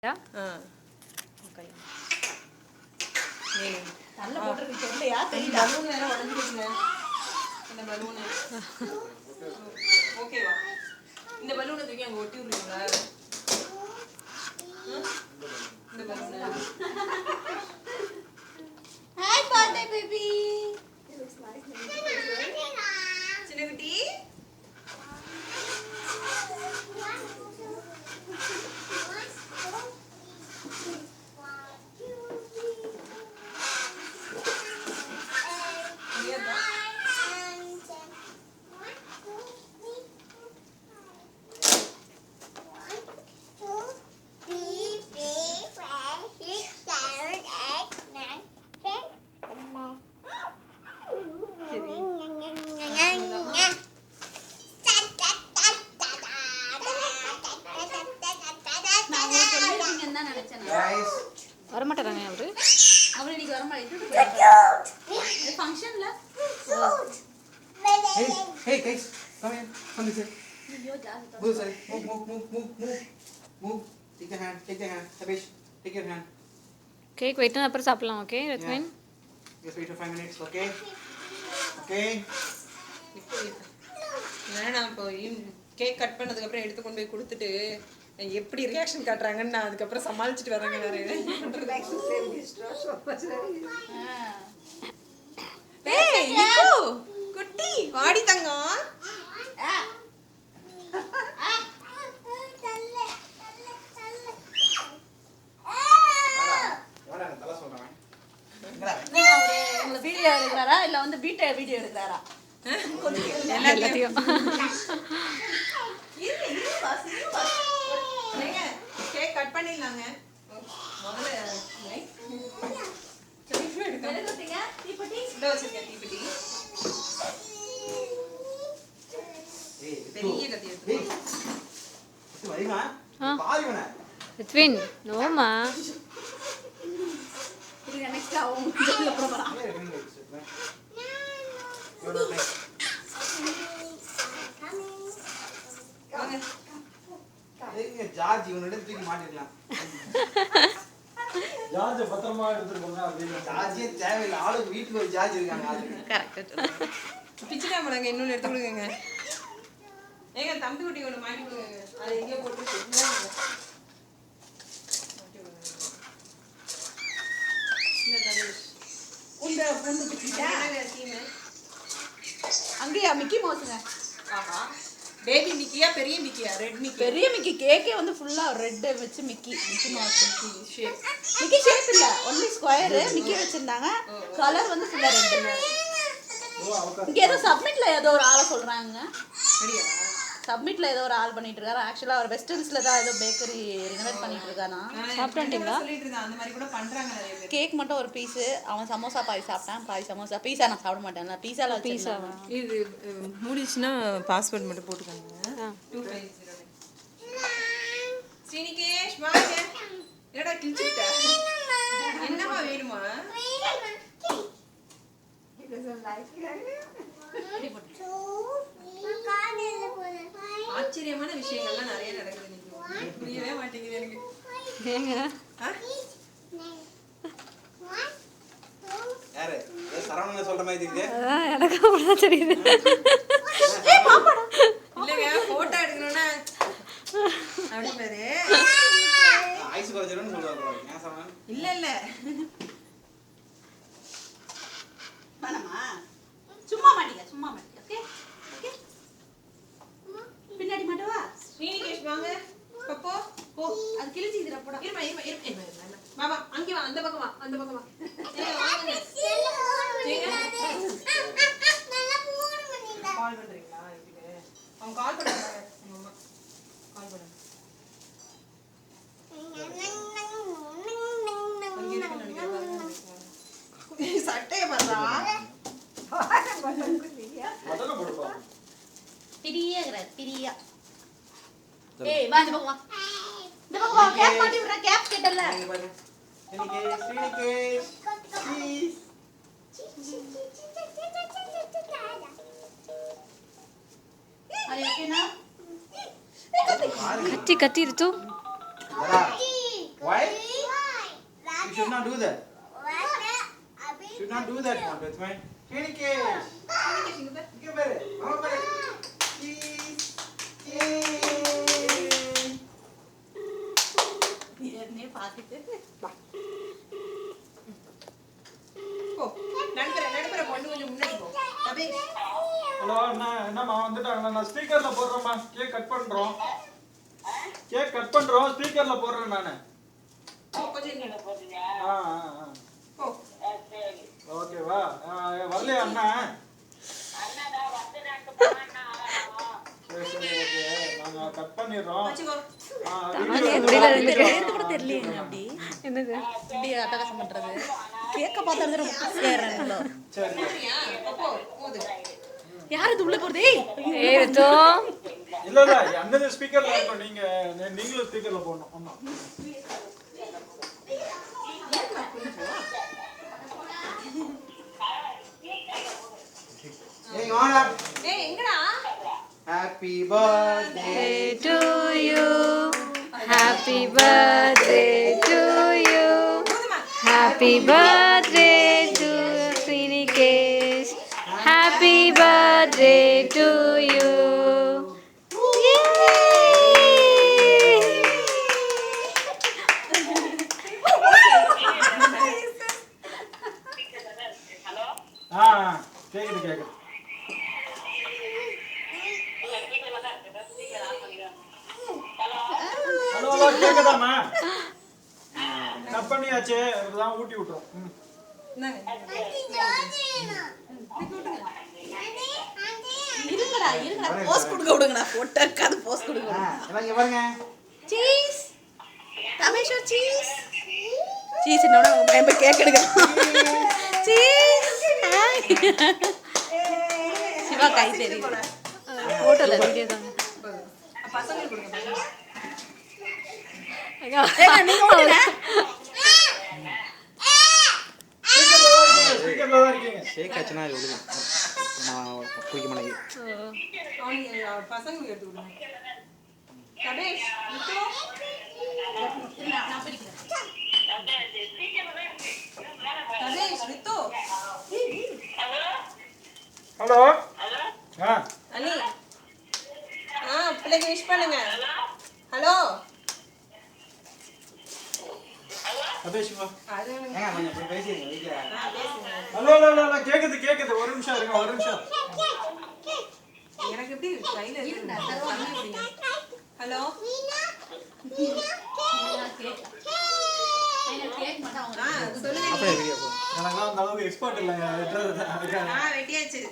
Okay ஓகேவா இந்த பலூனை தூக்கி அங்க ஒட்டி விடுறீங்களா இந்த பலூனை ஹாய் பர்த்டே பேபி சின்ன குட்டி வரமாட்டாங்க அவரு இன்னைக்கு வரமாட்டேன் ஃபங்க்ஷன்ல Hey guys, come here. Come this way. Move, sorry. Move. Take the hand. Tabesh, take your hand. Cake wait அப்புறம் சாப்பிடலாம். Okay Rathvin, Just wait for 5 minutes. Okay. நான் இப்போ கேக் கட் பண்ணதுக்கு அப்புறம் எடுத்து கொண்டு போய் கொடுத்துட்டு எப்படி ரியாக்ஷன் காட்டுறாங்கன்னு நான் அதுக்கப்புறம் சமாளிச்சுட்டு வரேங்க. குட்டி வாடி தங்கம். வீடியோ எடுக்கிறாரா இல்ல வந்து வீடியோ எடுக்கிறாரா? எல்லாத்தையும் கேக் கட் பண்ணிடலாங்க. முதல்ல தீப்பெட்டி பெரிய கத்தி ரத்வின் நோமா நெக்ஸ்ட் ஆகும் அப்புறம் ஜார்ஜ் இவனோட தூக்கி மாட்டிடலாம். ஜார்ஜ் பத்திரமா எடுத்துருக்கோங்க அப்படின்னு. ஜார்ஜே தேவையில்லை, ஆளுக்கு வீட்டுக்கு ஒரு ஜார்ஜ் இருக்காங்க. கரெக்ட். பிச்சுட்டா போனாங்க, இன்னொன்று எடுத்து கொடுங்க. ஏங்க தம்பி குட்டி ஒன்று மாட்டி கொடுங்க. அது எங்கேயோ போட்டு அங்கேயா மிக்கி மவுஸுங்க. ஆஹா, பேபி மிக்கியா பெரிய மிக்கியா? Red Mickey. பெரிய மிக்கி கேக்கே வந்து ஃபுல்லா ரெட் வச்சு Mickey mouse shape. Mickey shape இல்ல, ஒன்லி ஸ்கொயர் மிக்கி வச்சிருந்தாங்க. கலர் வந்து ஃபுல்லா ரெட். இங்க ஏதோ சப்மிட்ல ஏதோ ஒரு ஆளை சொல்றாங்க. சரியா? சப்மிட்ல ஏதோ ஒரு ஆள் பண்ணிட்டு இருக்காரு. ஆக்சுவலா அவர் வெஸ்டர்ன்ஸ்ல தான் ஏதோ பேக்கரி ரினோவேட் பண்ணிட்டு இருக்கானா. சாப்பிட்டீங்களா? சொல்லிட்டு இருந்தா அந்த மாதிரி கூட பண்றாங்க நிறைய பேர். கேக் மட்டும் ஒரு பீஸ். அவன் சமோசா பாய் சாப்பிட்டான். பாய் சமோசா. பீஸா நான் சாப்பிட மாட்டேன். பீஸால பீஸாவா? இது மூடிச்சுனா பாஸ்வேர்ட் மட்டும் போட்டுக்கோங்க. 250. ஸ்ரீனிகேஷ் வாங்க. என்னடா கிழிச்சிட்ட? என்னமா வேணுமா? ஆச்சரியமான விஷயங்கள்லாம் நிறைய நடக்குது. நீங்க புரியவே மாட்டேங்குது எனக்கு. ஏங்க யாரு சரவணன் சொல்ற மாதிரி இருக்கு. எனக்கு அப்படிதான் தெரியுது. இல்லைங்க, போட்டோ எடுக்கணும்னா அப்படி பாரு. ஐஸ் குறைஞ்சிரும்னு சொல்லுவாங்க. ஏன் சரவணன்? இல்ல வேணாமா? சும்மா மாட்டிக்க. Okay okay. பின்னாடி மாட்டவா? ஸ்ரீனிகேஷ் வாங்க. பப்போ போ. அது கிழிச்சிதுடா போடா. இருமா. மாமா அங்க வா, அந்த பக்கம் வா. கால் பண்றீங்களா? இதுக்கு அவங்க கால் பண்றாங்க. உங்க அம்மா கால் பண்ணுங்க. சட்டைய பாத்தா முதல்ல போடுப்பா. பிரியா. ஏய் வா இந்த பக்கம் வா. இந்த பக்கம் வா. கேப் மாட்டி விடுற. கேப் கேட்டல. ஸ்ரீனிகேஷ் ப்ளீஸ். ಕತ್ತಿ ಕತ್ತಿ ಇರ್ತು. not do that. Should not do that now. That's fine. Finikesh. Give it. Mama pare. Cheese. என்னே பாத்துட்டு போ நடுப்புற கொண்டு கொஞ்சம் முன்னாடி போ தபேஷ். ஹலோ அண்ணா என்னம்மா வந்துட்டாங்களா? நான் ஸ்பீக்கர்ல போடுறேம்மா. கேக் கட் பண்றோம் ஸ்பீக்கர்ல போடுறேன் நானு. கொஞ்சம் இங்க ஆ போ. ஓகேவா? வரலையா அண்ணா? சரி ஓகே நாங்க கட் பண்ணிடுறோம். வச்சுக்கோ. நேத்து கூட தெரியலையே அப்படி என்னது இப்படி அட்டகாசம் பண்றது. கேக்க பார்த்தா ரொம்ப குசியாறாங்களோ. சரி சரியா? போ போடு. யார் இது உள்ள போறது? ஏய் ரித்து இல்ல அந்த ஸ்பீக்கர்ல இருக்கும். நீங்களும் ஸ்பீக்கர்ல போடணும். ஆமா Hey, honor. ஏய் எங்கடா? Happy birthday. to you happy birthday to you happy birthday to Finikesh happy birthday to you கேக்குது ஹலோ கேக்குதாம்மா? கட் பண்ணியாச்சு. இப்பதான் ஊட்டி விட்டுறோம். இருங்கடா போஸ்ட் கொடுக்க விடுங்கடா. போட்டக்காது போஸ்ட் கொடுக்க விடுங்க. எல்லாம் இங்க பாருங்க. சீஸ் ரமேஷ் சீஸ் என்னோட பயம்ப கேக் எடுக்கலாம். சீஸ் சிவா கை தெரியுது. போட்டோல வீடியோ தான் பசங்களுக்கு கொடுங்க. ஏங்க நீங்க ஓடுங்க. ஸ்பீக்கர்ல தான் இருக்கீங்க. ஷேக் ஆச்சுனா இது விடுங்க. நான் குடிக்க மாட்டேங்க. அவனுக்கு பசங்களுக்கு எடுத்து கொடுங்க. தபேஷ் ரித்து. நான் பிடிக்கிறேன். தபேஷ் ரித்து. ஹலோ அனி பிள்ளைக்கு விஷ் பண்ணுங்க. ஹலோ அதேஷ்மா. அது ஏங்க கொஞ்சம் போய் பேசிடுங்க வீட்ல. ஹலோ கேக்குது. ஒரு நிமிஷம் இருங்க. ஒரு நிமிஷம். எனக்கு எப்படி கையில இருக்கு? ஹலோ கேக் மட்டும் அவங்க சொல்லுங்க. அப்படியே வீடியோ போ. எனக்குலாம் அந்த அளவுக்கு எக்ஸ்பர்ட் இல்லை. வெட்டியாச்சு.